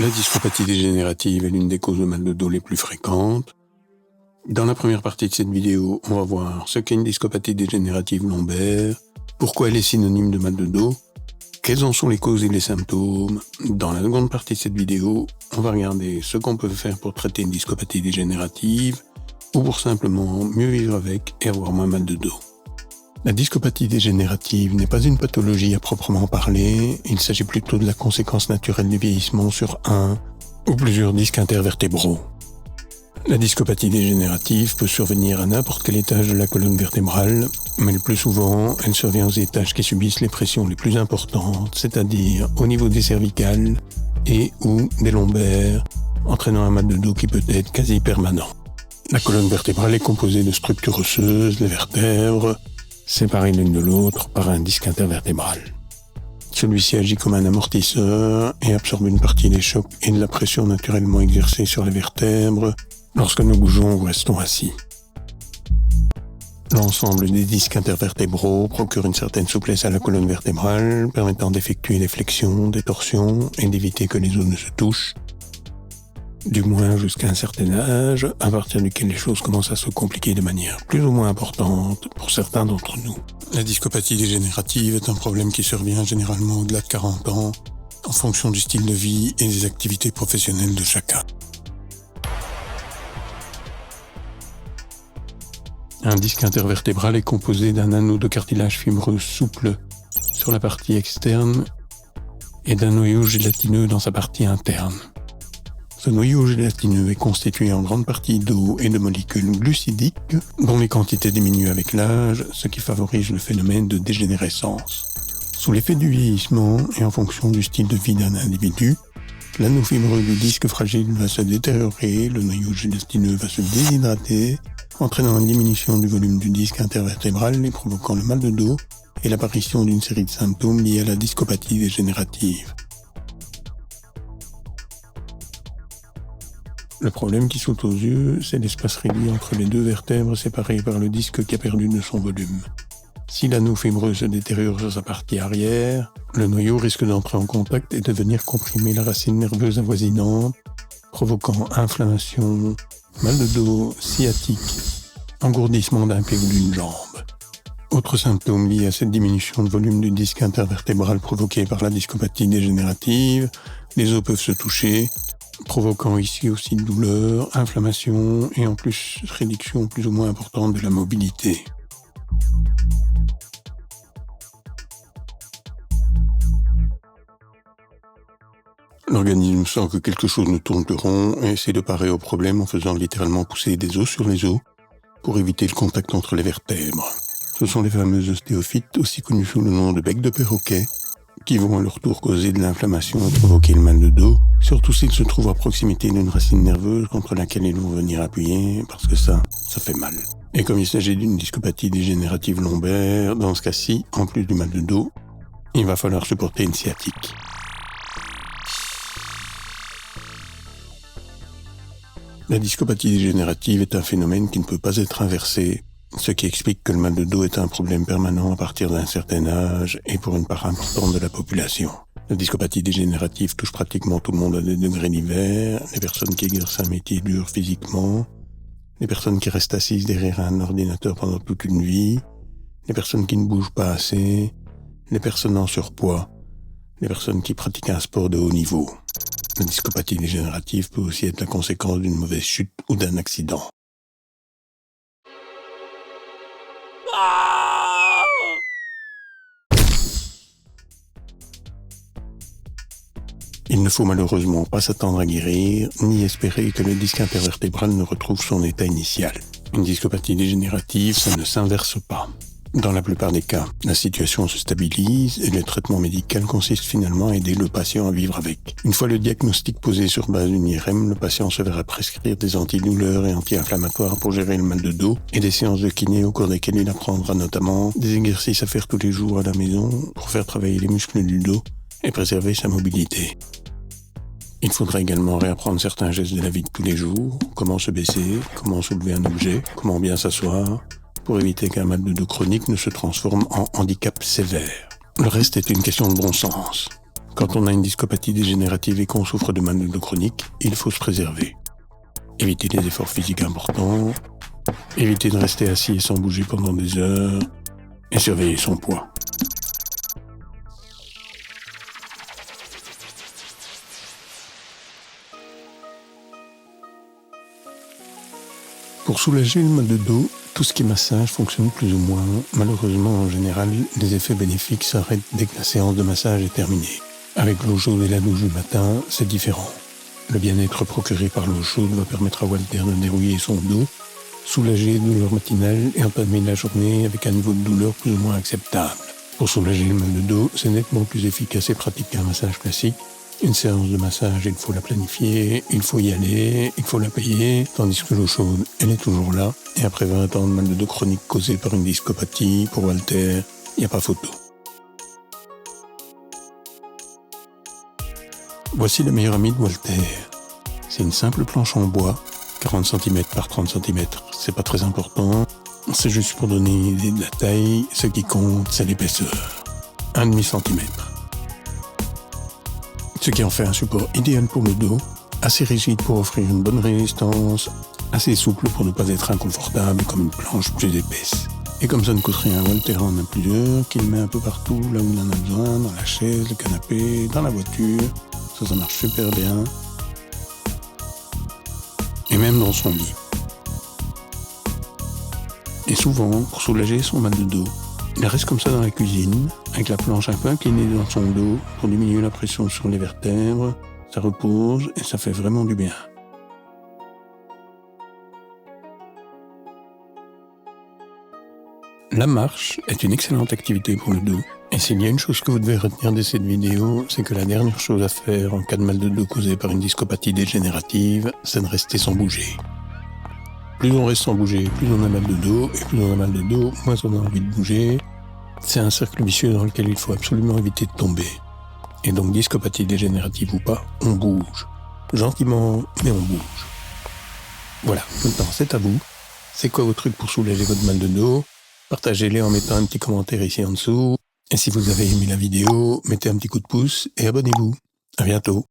La discopathie dégénérative est l'une des causes de mal de dos les plus fréquentes. Dans la première partie de cette vidéo, on va voir ce qu'est une discopathie dégénérative lombaire, pourquoi elle est synonyme de mal de dos, quelles en sont les causes et les symptômes. Dans la seconde partie de cette vidéo, on va regarder ce qu'on peut faire pour traiter une discopathie dégénérative ou pour simplement mieux vivre avec et avoir moins mal de dos. La discopathie dégénérative n'est pas une pathologie à proprement parler, il s'agit plutôt de la conséquence naturelle du vieillissement sur un ou plusieurs disques intervertébraux. La discopathie dégénérative peut survenir à n'importe quel étage de la colonne vertébrale, mais le plus souvent, elle survient aux étages qui subissent les pressions les plus importantes, c'est-à-dire au niveau des cervicales et ou des lombaires, entraînant un mal de dos qui peut être quasi permanent. La colonne vertébrale est composée de structures osseuses, les vertèbres, séparées l'une de l'autre par un disque intervertébral. Celui-ci agit comme un amortisseur et absorbe une partie des chocs et de la pression naturellement exercée sur les vertèbres lorsque nous bougeons ou restons assis. L'ensemble des disques intervertébraux procure une certaine souplesse à la colonne vertébrale, permettant d'effectuer des flexions, des torsions et d'éviter que les os ne se touchent, du moins jusqu'à un certain âge, à partir duquel les choses commencent à se compliquer de manière plus ou moins importante pour certains d'entre nous. La discopathie dégénérative est un problème qui survient généralement au-delà de 40 ans, en fonction du style de vie et des activités professionnelles de chacun. Un disque intervertébral est composé d'un anneau de cartilage fibreux souple sur la partie externe et d'un noyau gélatineux dans sa partie interne. Ce noyau gélatineux est constitué en grande partie d'eau et de molécules glucidiques dont les quantités diminuent avec l'âge, ce qui favorise le phénomène de dégénérescence. Sous l'effet du vieillissement et en fonction du style de vie d'un individu, l'anneau fibreux du disque fragile va se détériorer, le noyau gélatineux va se déshydrater, entraînant une diminution du volume du disque intervertébral et provoquant le mal de dos et l'apparition d'une série de symptômes liés à la discopathie dégénérative. Le problème qui saute aux yeux, c'est l'espace réduit entre les deux vertèbres séparées par le disque qui a perdu de son volume. Si l'anneau fibreux se détériore sur sa partie arrière, le noyau risque d'entrer en contact et de venir comprimer la racine nerveuse avoisinante, provoquant inflammation, mal de dos, sciatique, engourdissement d'un pied ou d'une jambe. Autre symptôme lié à cette diminution de volume du disque intervertébral provoquée par la discopathie dégénérative, les os peuvent se toucher, provoquant ici aussi de douleur, inflammation et en plus réduction plus ou moins importante de la mobilité. L'organisme sent que quelque chose ne tourne plus rond et essaie de parer au problème en faisant littéralement pousser des os sur les os pour éviter le contact entre les vertèbres. Ce sont les fameux ostéophytes, aussi connus sous le nom de bec de perroquet, qui vont à leur tour causer de l'inflammation et provoquer le mal de dos, surtout s'ils se trouvent à proximité d'une racine nerveuse contre laquelle ils vont venir appuyer, parce que ça fait mal. Et comme il s'agit d'une discopathie dégénérative lombaire, dans ce cas-ci, en plus du mal de dos, il va falloir supporter une sciatique. La discopathie dégénérative est un phénomène qui ne peut pas être inversé, ce qui explique que le mal de dos est un problème permanent à partir d'un certain âge et pour une part importante de la population. La discopathie dégénérative touche pratiquement tout le monde à des degrés divers, les personnes qui exercent un métier dur physiquement, les personnes qui restent assises derrière un ordinateur pendant toute une vie, les personnes qui ne bougent pas assez, les personnes en surpoids, les personnes qui pratiquent un sport de haut niveau. La discopathie dégénérative peut aussi être la conséquence d'une mauvaise chute ou d'un accident. Il ne faut malheureusement pas s'attendre à guérir, ni espérer que le disque intervertébral ne retrouve son état initial. Une discopathie dégénérative, ça ne s'inverse pas. Dans la plupart des cas, la situation se stabilise et le traitement médical consiste finalement à aider le patient à vivre avec. Une fois le diagnostic posé sur base d'une IRM, le patient se verra prescrire des antidouleurs et anti-inflammatoires pour gérer le mal de dos et des séances de kiné au cours desquelles il apprendra notamment des exercices à faire tous les jours à la maison pour faire travailler les muscles du dos et préserver sa mobilité. Il faudra également réapprendre certains gestes de la vie de tous les jours, comment se baisser, comment soulever un objet, comment bien s'asseoir, pour éviter qu'un mal de dos chronique ne se transforme en handicap sévère. Le reste est une question de bon sens. Quand on a une discopathie dégénérative et qu'on souffre de mal de dos chronique, il faut se préserver. Éviter les efforts physiques importants, éviter de rester assis et sans bouger pendant des heures, et surveiller son poids. Pour soulager le mal de dos, tout ce qui est massage fonctionne plus ou moins. Malheureusement, en général, les effets bénéfiques s'arrêtent dès que la séance de massage est terminée. Avec l'eau chaude et la douche du matin, c'est différent. Le bien-être procuré par l'eau chaude va permettre à Walter de dérouiller son dos, soulager les douleurs matinales et entamer la journée avec un niveau de douleur plus ou moins acceptable. Pour soulager le mal de dos, c'est nettement plus efficace et pratique qu'un massage classique. Une séance de massage, il faut la planifier, il faut y aller, il faut la payer, tandis que l'eau chaude, elle est toujours là. Et après 20 ans de mal de dos chronique causé par une discopathie, pour Walter, il n'y a pas photo. Voici le meilleur ami de Walter. C'est une simple planche en bois, 40 cm par 30 cm, c'est pas très important. C'est juste pour donner une idée de la taille, ce qui compte, c'est l'épaisseur. 1,5 cm. Ce qui en fait un support idéal pour le dos, assez rigide pour offrir une bonne résistance, assez souple pour ne pas être inconfortable comme une planche plus épaisse. Et comme ça ne coûte rien, Walter en a plusieurs, qu'il met un peu partout, là où il en a besoin, dans la chaise, le canapé, dans la voiture. Ça marche super bien. Et même dans son lit. Et souvent, pour soulager son mal de dos, il reste comme ça dans la cuisine, avec la planche un peu inclinée dans son dos, pour diminuer la pression sur les vertèbres. Ça repose et ça fait vraiment du bien. La marche est une excellente activité pour le dos. Et s'il y a une chose que vous devez retenir de cette vidéo, c'est que la dernière chose à faire en cas de mal de dos causé par une discopathie dégénérative, c'est de rester sans bouger. Plus on reste sans bouger, plus on a mal de dos, et plus on a mal de dos, moins on a envie de bouger. C'est un cercle vicieux dans lequel il faut absolument éviter de tomber. Et donc, discopathie dégénérative ou pas, on bouge. Gentiment, mais on bouge. Voilà, maintenant c'est à vous. C'est quoi vos trucs pour soulager votre mal de dos? Partagez-les en mettant un petit commentaire ici en dessous. Et si vous avez aimé la vidéo, mettez un petit coup de pouce et abonnez-vous. À bientôt.